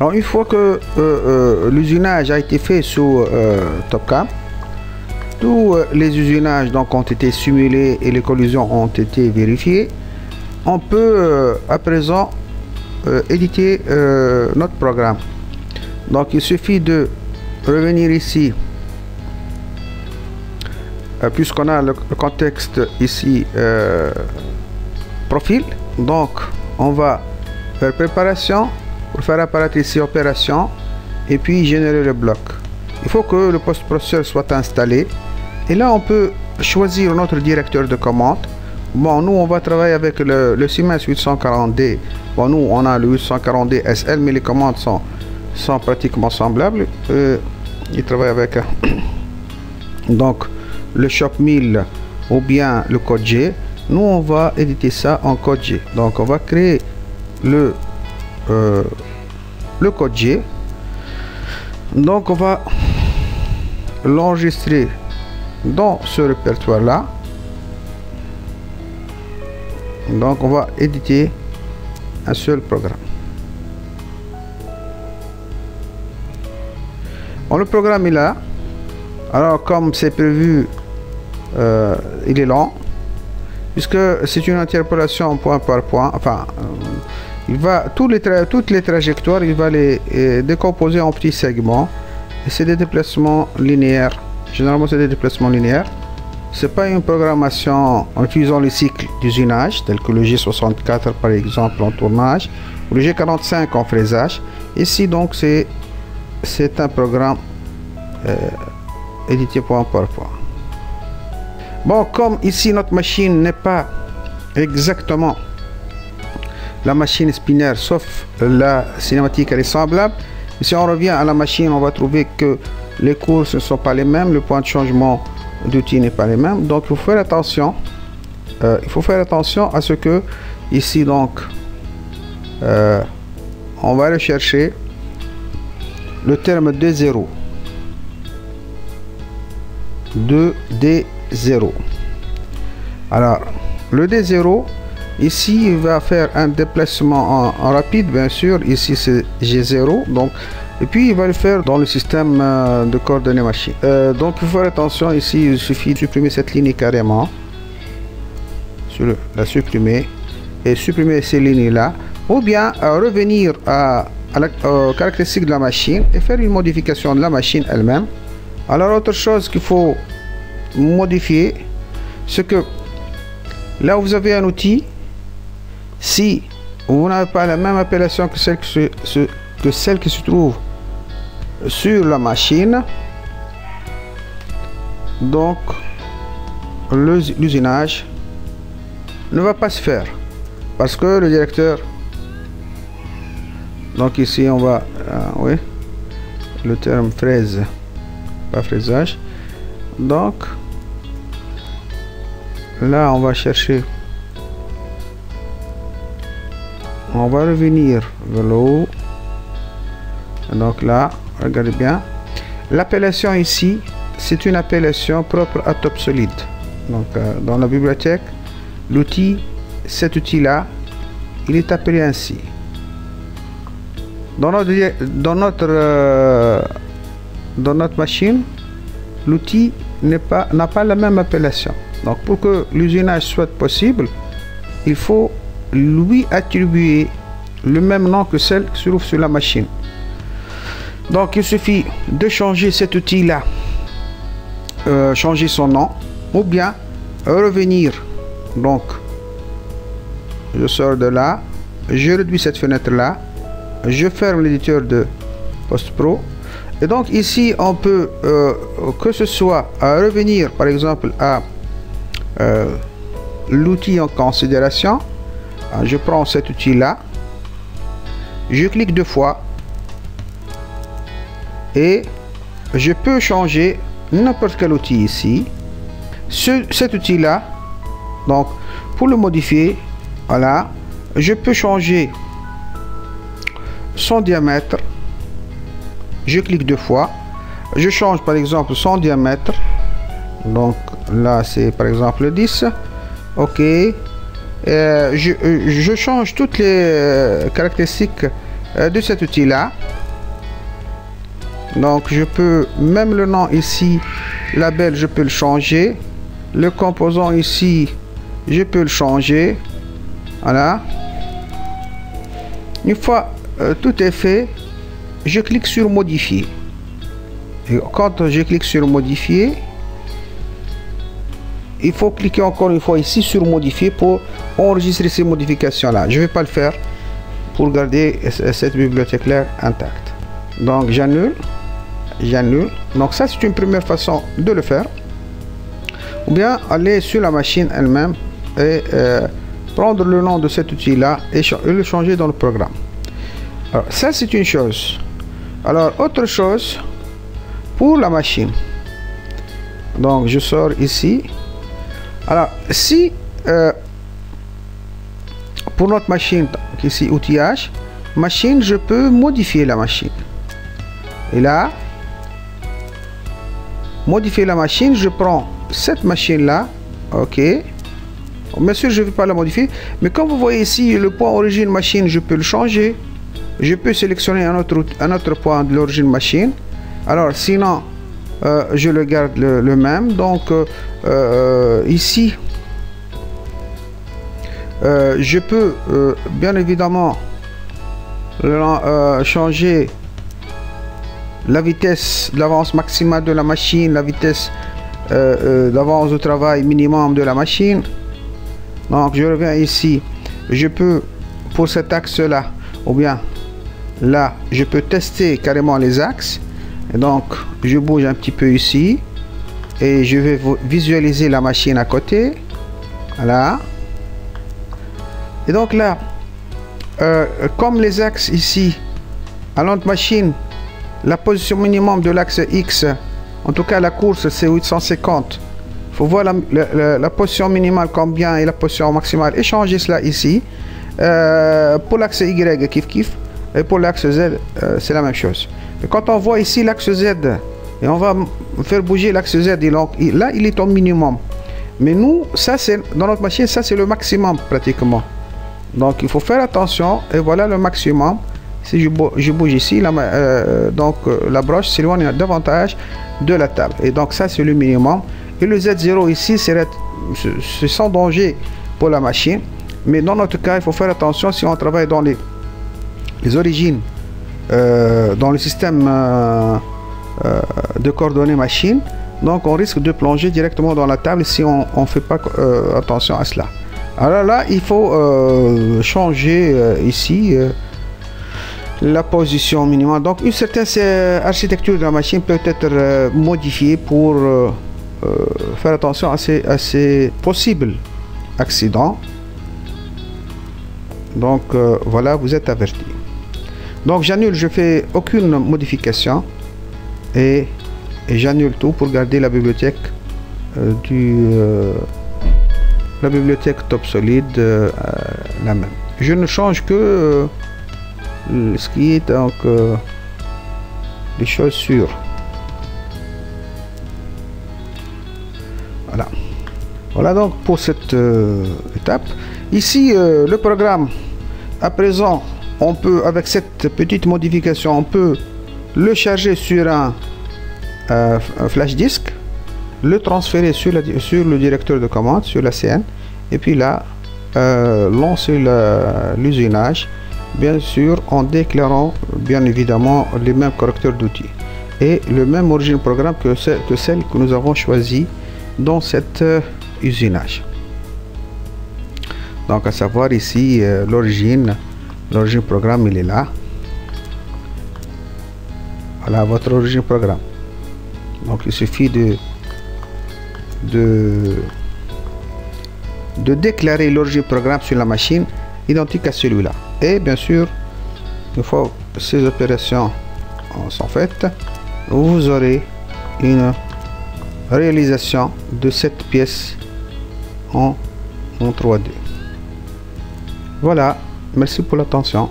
Alors une fois que l'usinage a été fait sous TopCam, tous les usinages donc ont été simulés et les collisions ont été vérifiées, on peut à présent éditer notre programme. Donc il suffit de revenir ici, puisqu'on a le contexte ici profil, donc on va faire préparation pour faire apparaître ici opération et puis générer le bloc. Il faut que le post-processeur soit installé et là on peut choisir notre directeur de commande. Bon, nous on va travailler avec le Siemens 840D. Bon, nous on a le 840D SL, mais les commandes sont pratiquement semblables. Il travaille avec donc le Shop 1000 ou bien le code G. Nous on va éditer ça en code G. Donc on va créer le code G. Donc on va l'enregistrer dans ce répertoire là. Donc on va éditer un seul programme. Bon, le programme est là. Alors comme c'est prévu, il est lent puisque c'est une interpolation point par point. Enfin, il va toutes les trajectoires, il va les décomposer en petits segments et c'est des déplacements linéaires. Généralement c'est des déplacements linéaires. C'est pas une programmation en utilisant les cycles d'usinage tels que le G64 par exemple en tournage ou le G45 en fraisage. Ici donc c'est un programme édité point par point. Bon, comme ici notre machine n'est pas exactement la machine spinner, sauf la cinématique elle est semblable. Si on revient à la machine, on va trouver que les courses ne sont pas les mêmes, le point de changement d'outil n'est pas les mêmes. Donc il faut faire attention. À ce que ici donc on va rechercher le terme D0. 2D0. Alors le D0 ici il va faire un déplacement en rapide, bien sûr. Ici c'est G0, donc, et puis il va le faire dans le système de coordonnées machine. Donc il faut faire attention ici, il suffit de supprimer cette ligne carrément, la supprimer et supprimer ces lignes là, ou bien revenir aux caractéristiques de la machine et faire une modification de la machine elle-même. Alors autre chose qu'il faut modifier, c'est que là où vous avez un outil, si vous n'avez pas la même appellation que celle qui se trouve sur la machine, donc l'usinage ne va pas se faire parce que le directeur, donc ici on va oui, le terme fraise, pas fraisage, donc là on va chercher, on va revenir vers le haut. Donc là, regardez bien, l'appellation ici c'est une appellation propre à TopSolid. Donc dans la bibliothèque, l'outil, cet outil là, il est appelé ainsi. Dans notre machine, l'outil n'a pas la même appellation. Donc pour que l'usinage soit possible, il faut lui attribuer le même nom que celle qui se trouve sur la machine. Donc il suffit de changer cet outil là, changer son nom, ou bien revenir. Donc je sors de là, je réduis cette fenêtre là, je ferme l'éditeur de PostPro, et donc ici on peut que ce soit revenir par exemple à l'outil en considération. Je prends cet outil là, je clique 2 fois et je peux changer n'importe quel outil ici. Cet outil là, donc pour le modifier, voilà, je peux changer son diamètre. Je clique 2 fois, je change par exemple son diamètre, donc là c'est par exemple 10. Ok, je change toutes les caractéristiques de cet outil là. Donc je peux même le nom ici, label, je peux le changer. Le composant ici, je peux le changer. Voilà. Une fois tout est fait, je clique sur modifier. Et quand je clique sur modifier, il faut cliquer encore une fois ici sur modifier pour enregistrer ces modifications là. Je ne vais pas le faire pour garder cette bibliothèque là intacte. Donc j'annule. Donc ça c'est une première façon de le faire. Ou bien aller sur la machine elle-même et prendre le nom de cet outil là et le changer dans le programme. Alors ça c'est une chose. Alors autre chose pour la machine. Donc je sors ici. Alors si pour notre machine, ici outillage, machine, je peux modifier la machine. Et là, modifier la machine, je prends cette machine là, ok. Bien sûr je ne vais pas la modifier, mais comme vous voyez ici le point origine machine, je peux le changer. Je peux sélectionner un autre point de l'origine machine. Alors sinon je le garde le même. Donc ici je peux bien évidemment changer la vitesse d'avance maximale de la machine, la vitesse d'avance de travail minimum de la machine. Donc je reviens ici, je peux pour cet axe là, ou bien là, je peux tester carrément les axes. Et donc je bouge un petit peu ici et je vais visualiser la machine à côté. Voilà. Et donc là, comme les axes ici à notre machine, la position minimum de l'axe X, en tout cas la course c'est 850. Il faut voir la position minimale combien et la position maximale et changer cela ici. Pour l'axe Y kiff et pour l'axe Z c'est la même chose. Et quand on voit ici l'axe Z et on va faire bouger l'axe Z, et là il est au minimum. Mais nous, ça c'est dans notre machine, ça c'est le maximum pratiquement. Donc il faut faire attention. Et voilà le maximum. Si je bouge ici, la broche s'éloigne davantage de la table. Et donc ça c'est le minimum. Et le Z0 ici, c'est sans danger pour la machine. Mais dans notre cas, il faut faire attention si on travaille dans les origines, dans le système de coordonnées machine. Donc on risque de plonger directement dans la table si on ne fait pas attention à cela. Alors là, il faut changer ici la position minimale. Donc une certaine architecture de la machine peut être modifiée pour faire attention à ces possibles accidents. Donc voilà, vous êtes averti. Donc j'annule, je fais aucune modification et j'annule tout pour garder la bibliothèque la bibliothèque top solide la même. Je ne change que ce qui est donc les choses sûres. Voilà donc pour cette étape. Ici le programme, à présent on peut, avec cette petite modification, on peut le charger sur un flash disk, le transférer sur le directeur de commande, sur la CN, et puis là lancer l'usinage, bien sûr en déclarant bien évidemment les mêmes correcteurs d'outils et le même origine programme que celle que nous avons choisi dans cet usinage. Donc à savoir ici l'origine programme, il est là. Voilà votre origine programme. Donc il suffit de déclarer l'origine programme sur la machine identique à celui-là. Et bien sûr, une fois ces opérations sont faites, vous aurez une réalisation de cette pièce en 3D. Voilà, merci pour l'attention.